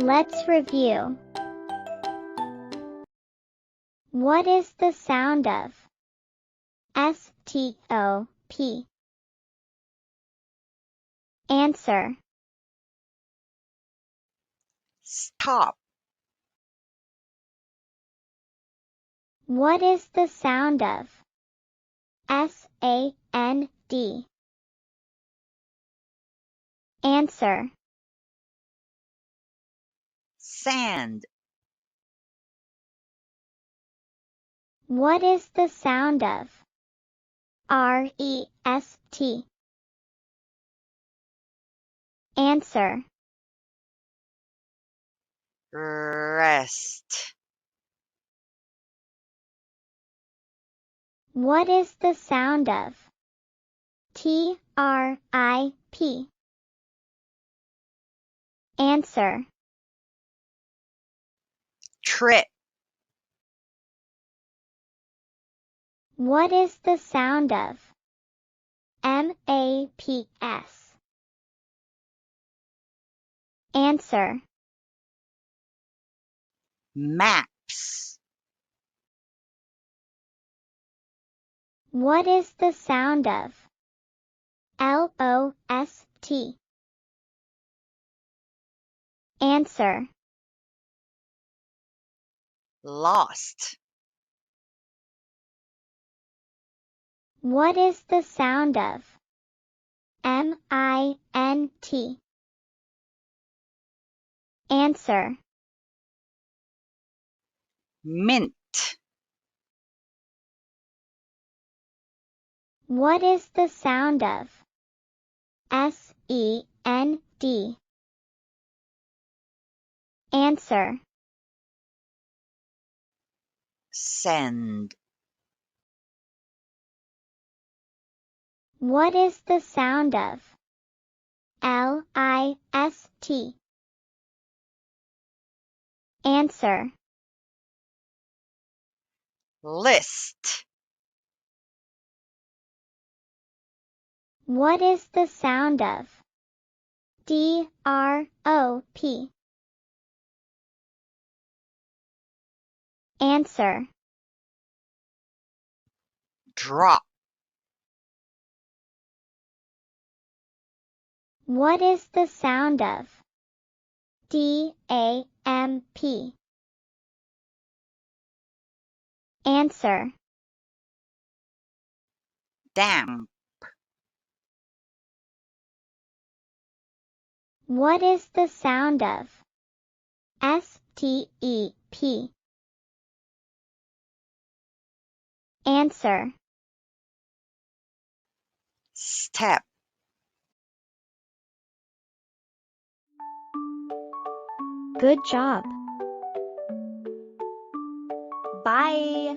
Let's review. What is the sound of S-T-O-P? Answer. Stop. What is the sound of S-A-N-D? Answer. Sand. What is the sound of R-E-S-T? Answer. Rest. What is the sound of T-R-I-P? Answer. Trip. What is the sound of M-A-P-S? Answer. Maps. What is the sound of L-O-S-T? Answer. Lost. What is the sound of M-I-N-T? Answer. Mint. What is the sound of S-E-N-D? Answer. Send. What is the sound of L-I-S-T? Answer. List. What is the sound of D-R-O-P? Answer. Drop. What is the sound of D-A-M-P? Answer. Damp. What is the sound of S-T-E-P? Answer. Step. Good job. Bye.